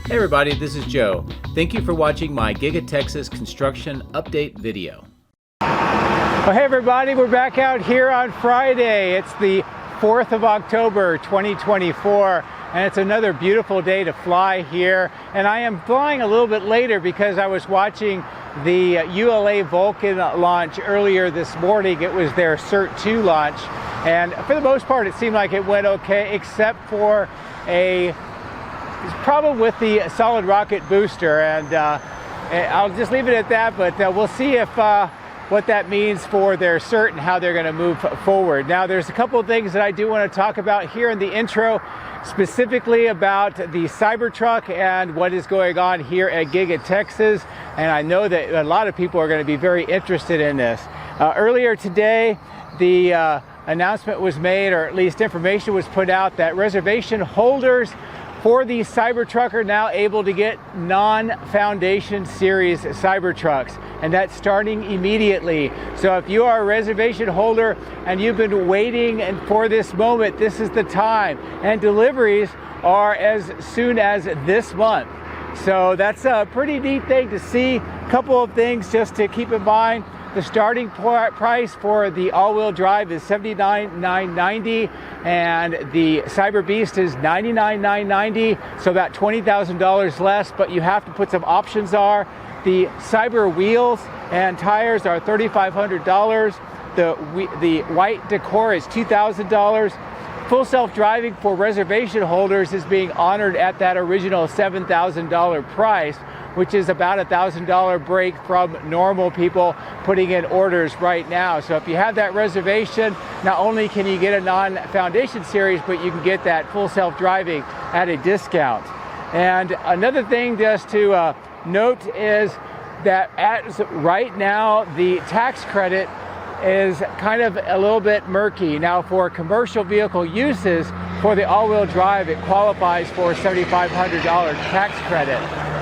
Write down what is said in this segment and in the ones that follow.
Hey everybody, this is Joe. Thank you for watching my Giga Texas construction update video. Well, hey everybody, we're back out here on Friday. It's the 4th of October, 2024, and it's another beautiful day to fly here. And I am flying a little bit later because I was watching the ULA Vulcan launch earlier this morning. It was their Cert 2 launch, and for the most part, it seemed like it went okay, except for a problem with the solid rocket booster, and I'll just leave it at that, but we'll see if what that means for their cert and how they're going to move forward. Now, there's a couple of things that I do want to talk about here in the intro, specifically about the Cybertruck and what is going on here at Giga Texas, and I know that a lot of people are going to be very interested in this. Earlier today, the announcement was made, or at least information was put out, that reservation holders for the Cybertruck are now able to get non-Foundation series Cybertrucks, and that's starting immediately. So if you are a reservation holder and you've been waiting for this moment, this is the time. And deliveries are as soon as this month. So that's a pretty neat thing to see. A couple of things just to keep in mind. The starting price for the all-wheel drive is $79,990, and the Cyberbeast is $99,990, so about $20,000 less, but you have to put some options on. The Cyber wheels and tires are $3,500. The white decor is $2,000. Full self-driving for reservation holders is being honored at that original $7,000 price, which is about $1,000 break from normal people putting in orders right now. So if you have that reservation, not only can you get a non-Foundation series, but you can get that full self-driving at a discount. And another thing just to note is that as right now, the tax credit is kind of a little bit murky. Now, for commercial vehicle uses, for the all-wheel drive, it qualifies for $7,500 tax credit.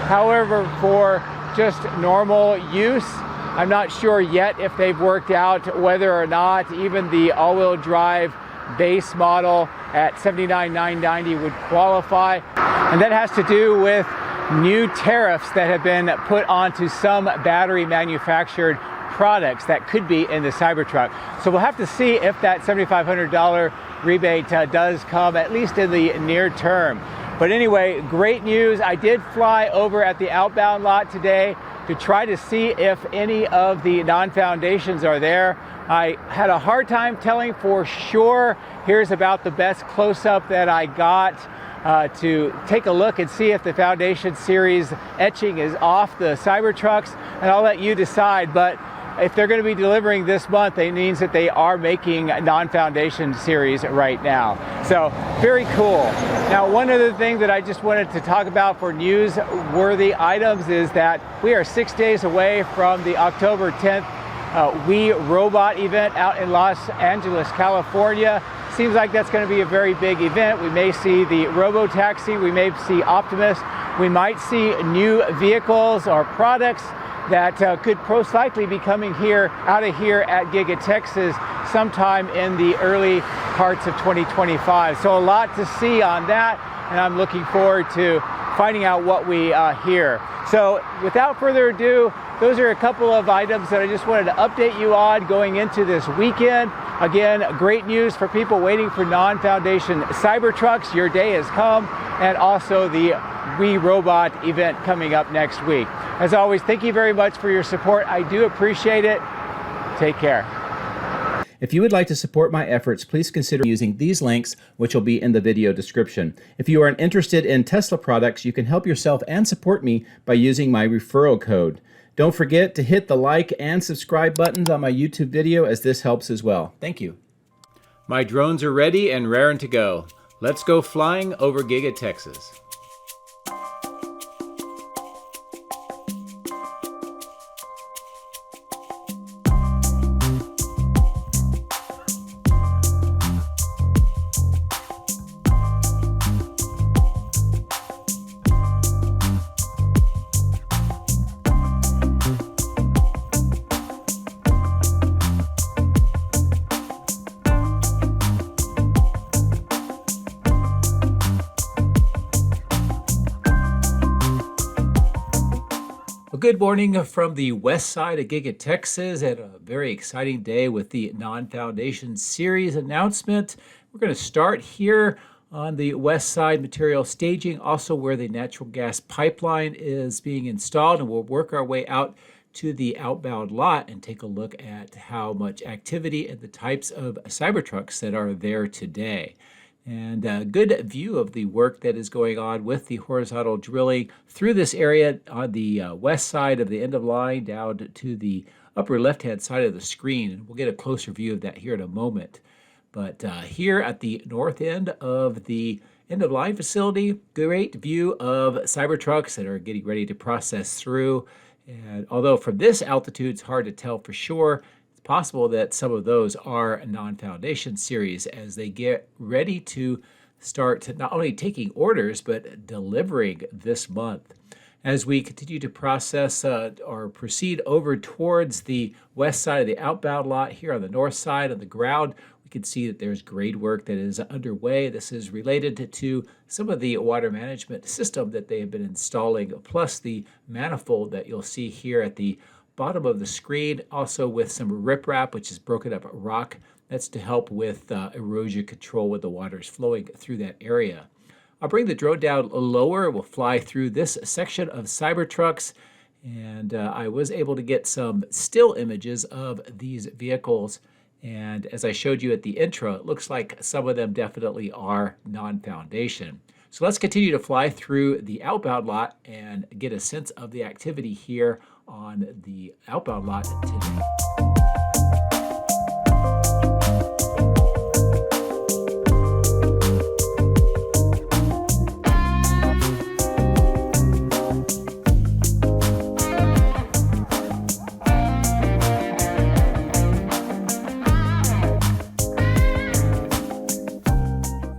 However, for just normal use, I'm not sure yet if they've worked out whether or not even the all-wheel drive base model at $79,990 would qualify. And that has to do with new tariffs that have been put onto some battery manufactured products that could be in the Cybertruck. So we'll have to see if that $7,500 rebate does come, at least in the near term. But anyway, great news. I did fly over at the outbound lot today to try to see if any of the non-foundations are there. I had a hard time telling for sure. Here's about the best close-up that I got to take a look and see if the Foundation series etching is off the Cybertrucks, and I'll let you decide. But if they're going to be delivering this month, it means that they are making non-Foundation series right now. So very cool. Now, one other thing that I just wanted to talk about for news-worthy items is that we are 6 days away from the October 10th We Robot event out in Los Angeles, California. Seems like that's going to be a very big event. We may see the Robo-Taxi, we may see Optimus, we might see new vehicles or products that could most likely be coming out of here at Giga Texas sometime in the early parts of 2025. So a lot to see on that, and I'm looking forward to finding out what we hear. So without further ado, those are a couple of items that I just wanted to update you on going into this weekend. Again, great news for people waiting for non-Foundation Cybertrucks. Your day has come, and also the We Robot event coming up next week. As always, thank you very much for your support. I do appreciate it. Take care. If you would like to support my efforts, please consider using these links, which will be in the video description. If you are interested in Tesla products, you can help yourself and support me by using my referral code. Don't forget to hit the like and subscribe buttons on my YouTube video, as this helps as well. Thank you. My drones are ready and raring to go. Let's go flying over Giga Texas. Well, good morning from the west side of Giga Texas, and a very exciting day with the Non-Foundation series announcement. We're going to start here on the west side material staging, also where the natural gas pipeline is being installed, and we'll work our way out to the outbound lot and take a look at how much activity and the types of Cybertrucks that are there today. And a good view of the work that is going on with the horizontal drilling through this area on the west side of the end of line down to the upper left-hand side of the screen. And we'll get a closer view of that here in a moment. But here at the north end of the end-of-line facility, great view of Cybertrucks that are getting ready to process through. And although from this altitude it's hard to tell for sure, possible that some of those are Non-Foundation series as they get ready to start not only taking orders but delivering this month. As we continue to process or proceed over towards the west side of the outbound lot here on the north side of the ground, we can see that there's grade work that is underway. This is related to some of the water management system that they have been installing, plus the manifold that you'll see here at the bottom of the screen, also with some riprap, which is broken up rock. That's to help with erosion control when the water is flowing through that area. I'll bring the drone down lower. We'll fly through this section of Cybertrucks, and I was able to get some still images of these vehicles. And as I showed you at the intro, it looks like some of them definitely are Non-Foundation. So let's continue to fly through the outbound lot and get a sense of the activity here on the outbound lot today.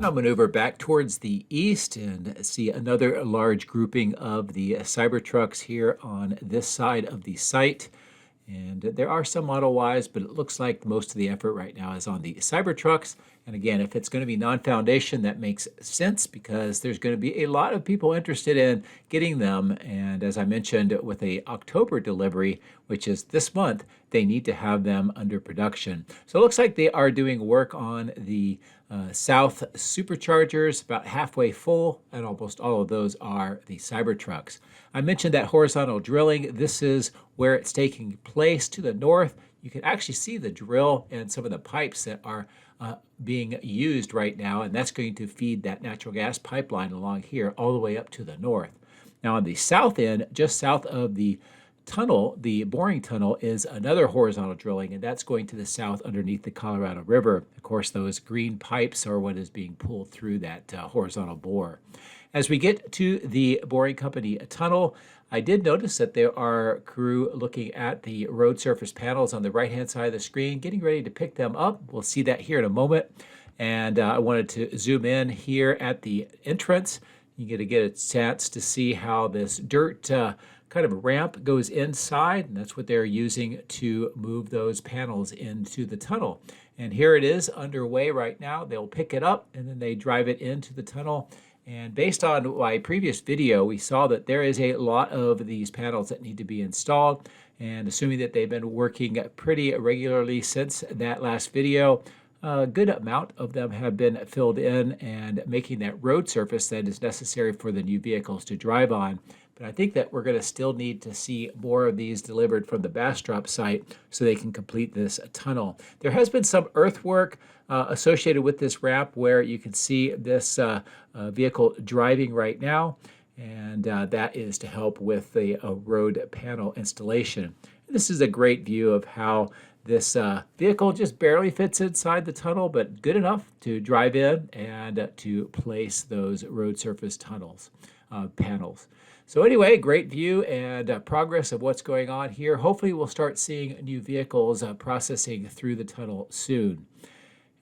I'll maneuver back towards the east and see another large grouping of the Cybertrucks here on this side of the site. And there are some Model Ys, but it looks like most of the effort right now is on the Cybertrucks. And again, if it's going to be Non-Foundation, that makes sense because there's going to be a lot of people interested in getting them. And as I mentioned, with a October delivery, which is this month, they need to have them under production. So it looks like they are doing work on the south superchargers, about halfway full, and almost all of those are the Cybertrucks. I mentioned that horizontal drilling. This is where it's taking place to the north. You can actually see the drill and some of the pipes that are being used right now, and that's going to feed that natural gas pipeline along here all the way up to the north. Now on the south end, just south of the tunnel, the boring tunnel, is another horizontal drilling, and that's going to the south underneath the Colorado River. Of course, those green pipes are what is being pulled through that horizontal bore. As we get to the boring company tunnel, I did notice that there are crew looking at the road surface panels on the right-hand side of the screen, getting ready to pick them up. We'll see that here in a moment. And I wanted to zoom in here at the entrance. You get to get a chance to see how this dirt kind of a ramp goes inside, and that's what they're using to move those panels into the tunnel. And here it is underway right now. They'll pick it up and then they drive it into the tunnel. And based on my previous video, we saw that there is a lot of these panels that need to be installed. And assuming that they've been working pretty regularly since that last video, a good amount of them have been filled in and making that road surface that is necessary for the new vehicles to drive on. But I think that we're going to still need to see more of these delivered from the Bastrop site so they can complete this tunnel. There has been some earthwork associated with this ramp where you can see this vehicle driving right now, and that is to help with the road panel installation. This is a great view of how this vehicle just barely fits inside the tunnel, but good enough to drive in and to place those road surface panels. So anyway, great view and progress of what's going on here. Hopefully we'll start seeing new vehicles processing through the tunnel soon.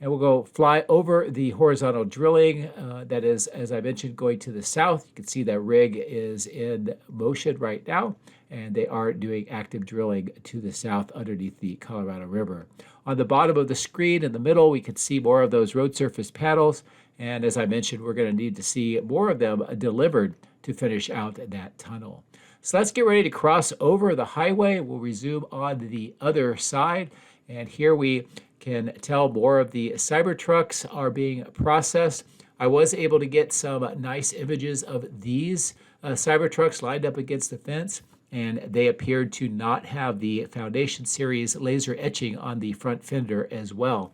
And we'll go fly over the horizontal drilling that is, as I mentioned, going to the south. You can see that rig is in motion right now, and they are doing active drilling to the south underneath the Colorado River. On the bottom of the screen in the middle, we can see more of those road surface panels, And as I mentioned, we're going to need to see more of them delivered to finish out that tunnel. So let's get ready to cross over the highway. We'll resume on the other side. And here we can tell more of the Cybertrucks are being processed. I was able to get some nice images of these Cybertrucks lined up against the fence, and they appeared to not have the Foundation Series laser etching on the front fender as well.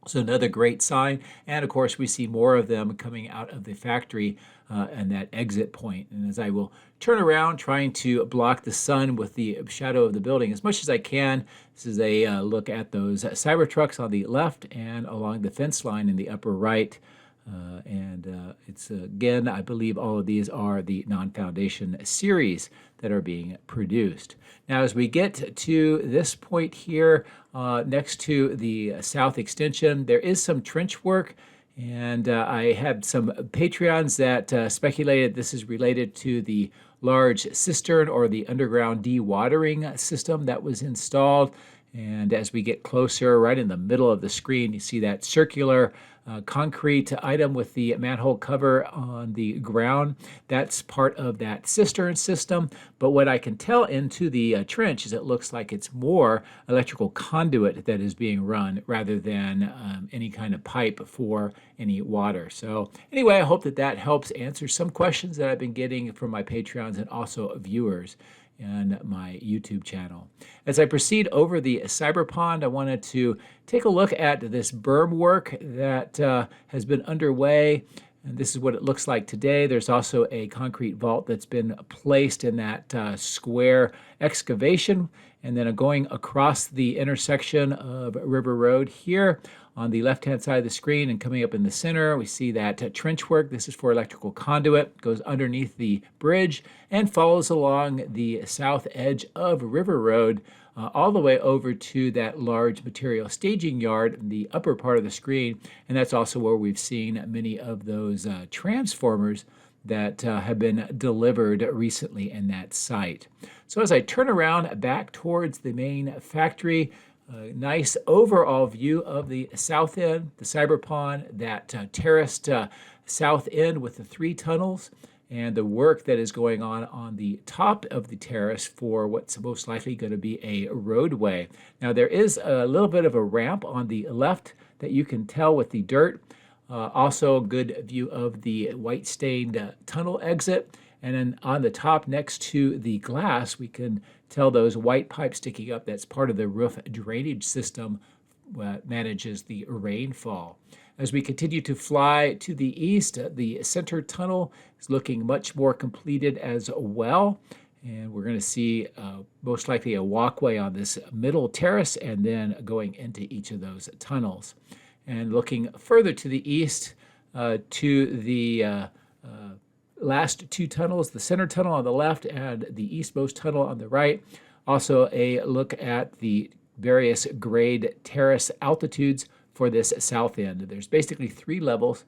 So another great sign. And of course, we see more of them coming out of the factory and that exit point. And as I will turn around, trying to block the sun with the shadow of the building as much as I can, this is a look at those Cybertrucks on the left and along the fence line in the upper right. It's again, I believe all of these are the Non-Foundation series that are being produced. Now, as we get to this point here, next to the south extension, there is some trench work, and I had some Patreons that speculated this is related to the large cistern or the underground dewatering system that was installed. And as we get closer, right in the middle of the screen, you see that circular concrete item with the manhole cover on the ground. That's part of that cistern system. But what I can tell into the trench is it looks like it's more electrical conduit that is being run rather than any kind of pipe for any water. So anyway, I hope that that helps answer some questions that I've been getting from my Patreons and also viewers and my YouTube channel. As I proceed over the cyber pond, I wanted to take a look at this berm work that has been underway. And this is what it looks like today. There's also a concrete vault that's been placed in that square excavation. And then going across the intersection of River Road here on the left-hand side of the screen and coming up in the center, we see that trench work. This is for electrical conduit, goes underneath the bridge and follows along the south edge of River Road all the way over to that large material staging yard in the upper part of the screen. And that's also where we've seen many of those transformers that have been delivered recently in that site. So as I turn around back towards the main factory, a nice overall view of the south end, the cyber pond, that terraced south end with the 3 tunnels, and the work that is going on the top of the terrace for what's most likely going to be a roadway. Now there is a little bit of a ramp on the left that you can tell with the dirt. Also a good view of the white stained tunnel exit. And then on the top next to the glass, we can tell those white pipes sticking up. That's part of the roof drainage system that manages the rainfall. As we continue to fly to the east, the center tunnel is looking much more completed as well. And we're going to see most likely a walkway on this middle terrace and then going into each of those tunnels. And looking further to the east to the last 2 tunnels, the center tunnel on the left and the eastmost tunnel on the right. Also a look at the various grade terrace altitudes for this south end. There's basically 3 levels,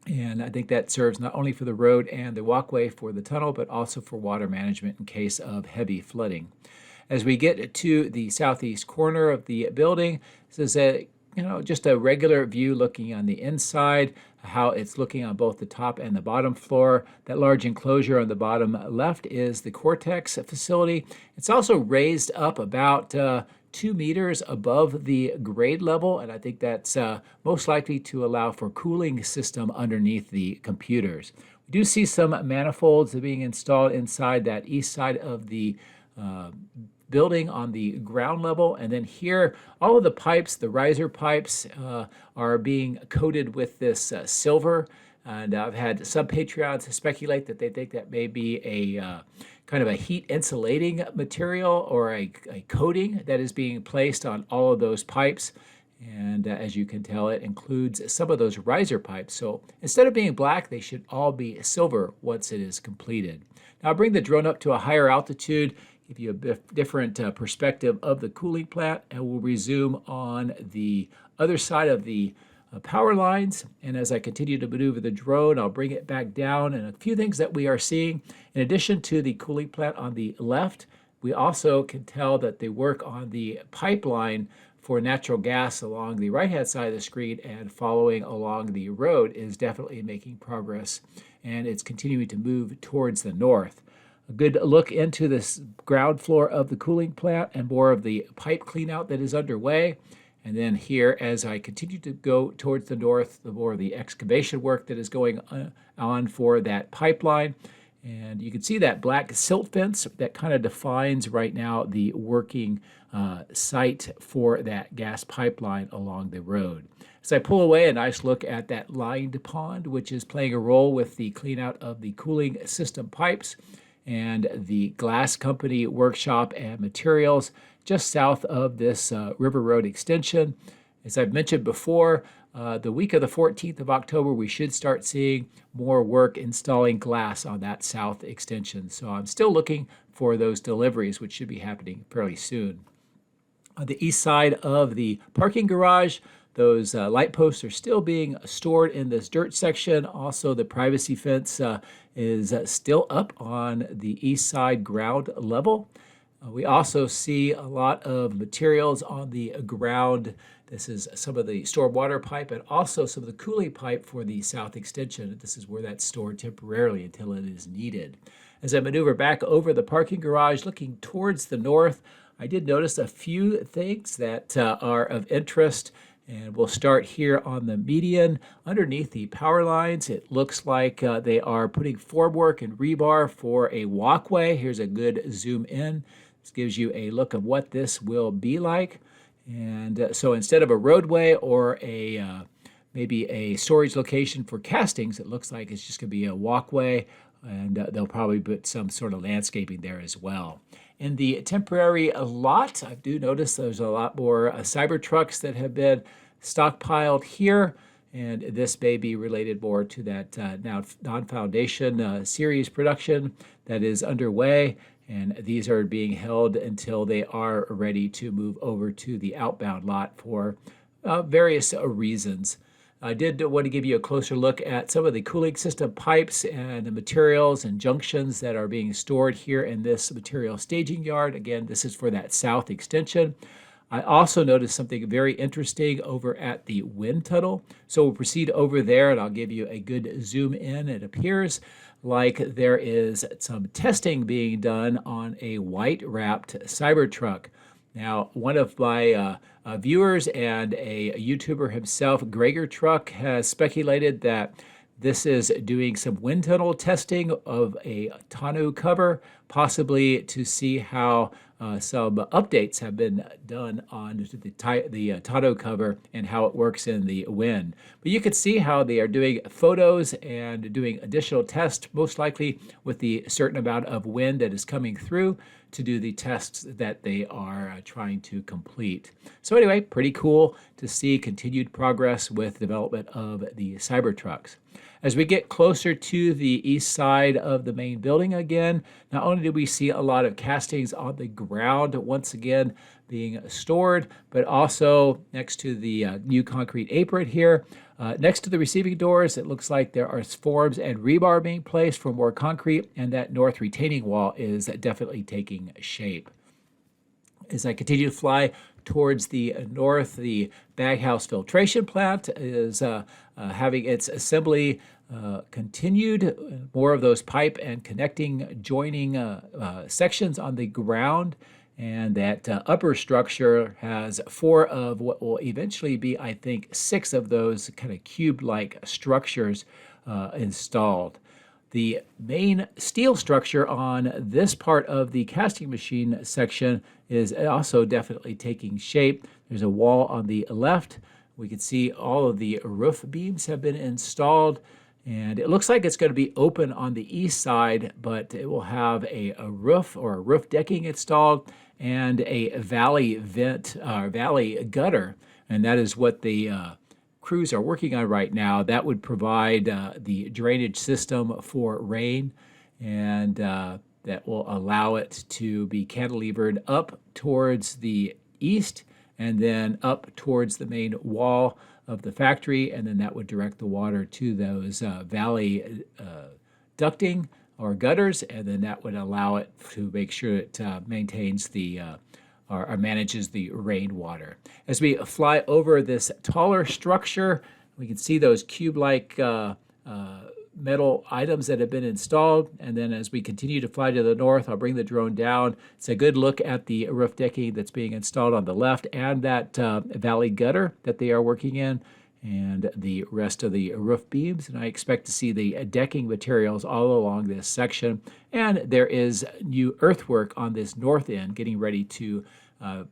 and I think that serves not only for the road and the walkway for the tunnel, but also for water management in case of heavy flooding. As we get to the southeast corner of the building, this is just a regular view looking on the inside, how it's looking on both the top and the bottom floor. That large enclosure on the bottom left is the Cortex facility. It's also raised up about 2 meters above the grade level, and I think that's most likely to allow for cooling system underneath the computers. We do see some manifolds being installed inside that east side of the building on the ground level, and then here all of the pipes, the riser pipes, are being coated with this silver. And I've had some Patreons speculate that they think that may be a kind of a heat insulating material or a coating that is being placed on all of those pipes. And as you can tell, it includes some of those riser pipes. So instead of being black, they should all be silver once it is completed. Now I'll bring the drone up to a higher altitude, give you a different perspective of the cooling plant, and we'll resume on the other side of the power lines. And as I continue to maneuver the drone, I'll bring it back down. And a few things that we are seeing, in addition to the cooling plant on the left, we also can tell that the work on the pipeline for natural gas along the right-hand side of the screen and following along the road is definitely making progress, and it's continuing to move towards the north. A good look into this ground floor of the cooling plant and more of the pipe cleanout that is underway. And then here, as I continue to go towards the north, the more of the excavation work that is going on for that pipeline. And you can see that black silt fence that kind of defines right now the working site for that gas pipeline along the road. As I pull away, a nice look at that lined pond, which is playing a role with the clean out of the cooling system pipes, and the glass company workshop and materials just south of this River Road extension. As I've mentioned before, the week of the 14th of October, we should start seeing more work installing glass on that south extension. So I'm still looking for those deliveries, which should be happening fairly soon. On the east side of the parking garage, those light posts are still being stored in this dirt section. Also, the privacy fence is still up on the east side ground level. We also see a lot of materials on the ground. This is some of the stored water pipe and also some of the cooling pipe for the south extension. This is where that's stored temporarily until it is needed. As I maneuver back over the parking garage, looking towards the north, I did notice a few things that are of interest. And we'll start here on the median. Underneath the power lines, it looks like they are putting formwork and rebar for a walkway. Here's a good zoom in. This gives you a look of what this will be like. And so instead of a roadway or a maybe a storage location for castings, it looks like it's just going to be a walkway, and they'll probably put some sort of landscaping there as well. In the temporary lot, I do notice there's a lot more Cybertrucks that have been stockpiled here, and this may be related more to that now Non-Foundation series production that is underway, and these are being held until they are ready to move over to the outbound lot for various reasons. I did want to give you a closer look at some of the cooling system pipes and the materials and junctions that are being stored here in this material staging yard. Again, this is for that south extension. I also noticed something very interesting over at the wind tunnel. So we'll proceed over there and I'll give you a good zoom in. It appears like there is some testing being done on a white wrapped Cybertruck. Now, one of my viewers and a YouTuber himself, Gregor Truck, has speculated that this is doing some wind tunnel testing of a tonneau cover, possibly to see how some updates have been done on the tonneau cover and how it works in the wind. But you can see how they are doing photos and doing additional tests, most likely with the certain amount of wind that is coming through to do the tests that they are trying to complete. So anyway, pretty cool to see continued progress with development of the Cybertrucks. As we get closer to the east side of the main building again, not only do we see a lot of castings on the ground once again being stored, but also next to the new concrete apron here, next to the receiving doors, it looks like there are forms and rebar being placed for more concrete, and that north retaining wall is definitely taking shape. As I continue to fly towards the north, the baghouse filtration plant is having its assembly continued. More of those pipe and connecting, joining sections on the ground. And that upper structure has 4 of what will eventually be, I think, 6 of those kind of cube-like structures installed. The main steel structure on this part of the casting machine section is also definitely taking shape. There's a wall on the left. We can see all of the roof beams have been installed, and it looks like it's going to be open on the east side, but it will have a roof or a roof decking installed and a valley vent, valley gutter, and that is what the crews are working on right now. That would provide the drainage system for rain, and that will allow it to be cantilevered up towards the east and then up towards the main wall of the factory, and then that would direct the water to those valley ducting or gutters, and then that would allow it to make sure it maintains the or manages the rainwater. As we fly over this taller structure, we can see those cube-like metal items that have been installed. And then as we continue to fly to the north, I'll bring the drone down. It's a good look at the roof decking that's being installed on the left and that valley gutter that they are working in and the rest of the roof beams. And I expect to see the decking materials all along this section. And there is new earthwork on this north end getting ready to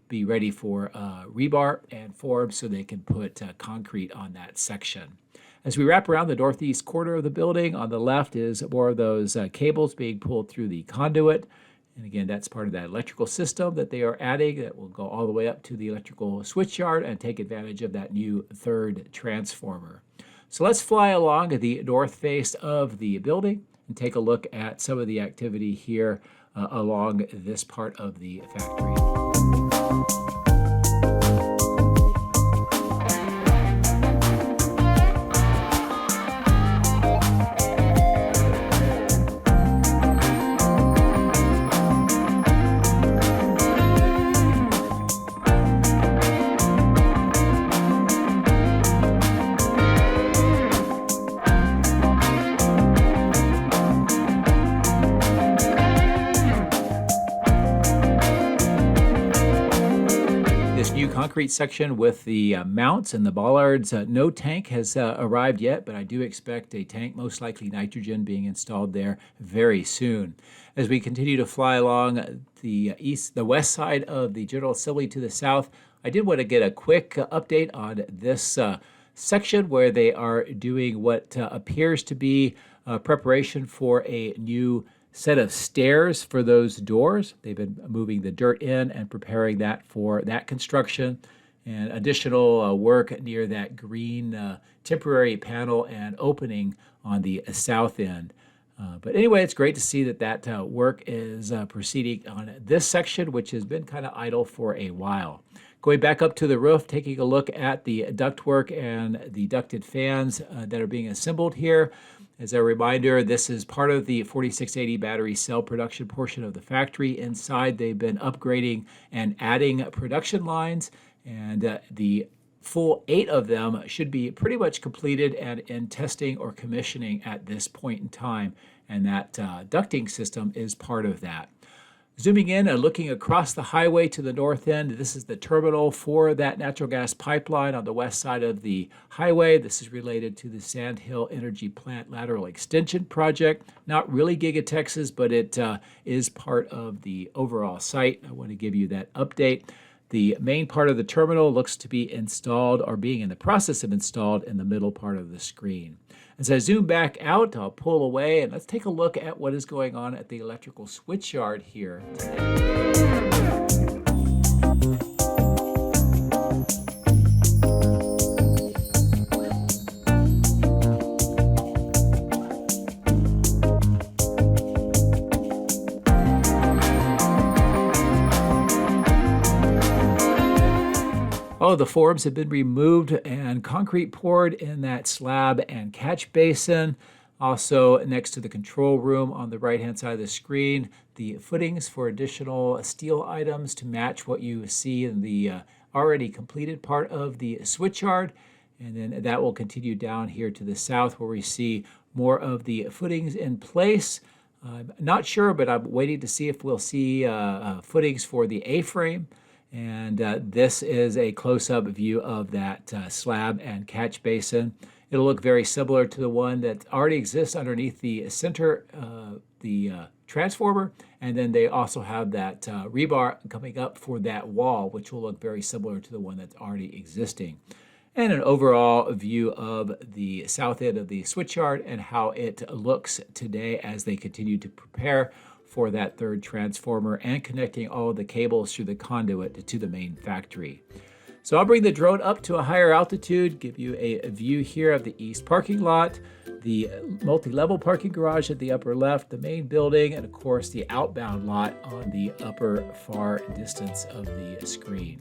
be ready for rebar and form so they can put concrete on that section. As we wrap around the northeast corner of the building, on the left is more of those cables being pulled through the conduit. And again, that's part of that electrical system that they are adding that will go all the way up to the electrical switchyard and take advantage of that new third transformer. So let's fly along the north face of the building and take a look at some of the activity here along this part of the factory. Concrete section with the mounts and the bollards. No tank has arrived yet, but I do expect a tank, most likely nitrogen, being installed there very soon. As we continue to fly along the west side of the General Assembly to the south, I did want to get a quick update on this section where they are doing what appears to be preparation for a new set of stairs for those doors. They've been moving the dirt in and preparing that for that construction, and additional work near that green temporary panel and opening on the south end. But anyway, it's great to see that work is proceeding on this section, which has been kind of idle for a while. Going back up to the roof, taking a look at the ductwork and the ducted fans that are being assembled here. As a reminder, this is part of the 4680 battery cell production portion of the factory. Inside, they've been upgrading and adding production lines, and the full 8 of them should be pretty much completed and in testing or commissioning at this point in time, and that ducting system is part of that. Zooming in and looking across the highway to the north end, this is the terminal for that natural gas pipeline on the west side of the highway. This is related to the Sand Hill Energy Plant Lateral Extension Project. Not really Giga Texas, but it is part of the overall site. I want to give you that update. The main part of the terminal looks to be installed or being in the process of installed in the middle part of the screen. As I zoom back out, I'll pull away and let's take a look at what is going on at the electrical switchyard here today. Oh, the forms have been removed and concrete poured in that slab and catch basin. Also, next to the control room on the right-hand side of the screen, the footings for additional steel items to match what you see in the already completed part of the switchyard. And then that will continue down here to the south where we see more of the footings in place. I'm not sure, but I'm waiting to see if we'll see footings for the A-frame. And this is a close-up view of that slab and catch basin. It'll look very similar to the one that already exists underneath the center, the transformer. And then they also have that rebar coming up for that wall, which will look very similar to the one that's already existing. And an overall view of the south end of the switchyard and how it looks today as they continue to prepare for that third transformer and connecting all of the cables through the conduit to the main factory. So I'll bring the drone up to a higher altitude, give you a view here of the east parking lot, the multi-level parking garage at the upper left, the main building, and of course the outbound lot on the upper far distance of the screen.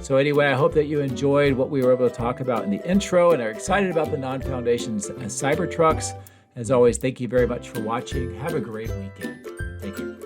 So anyway, I hope that you enjoyed what we were able to talk about in the intro and are excited about the Non-Foundation Cybertrucks. As always, thank you very much for watching. Have a great weekend. Take care.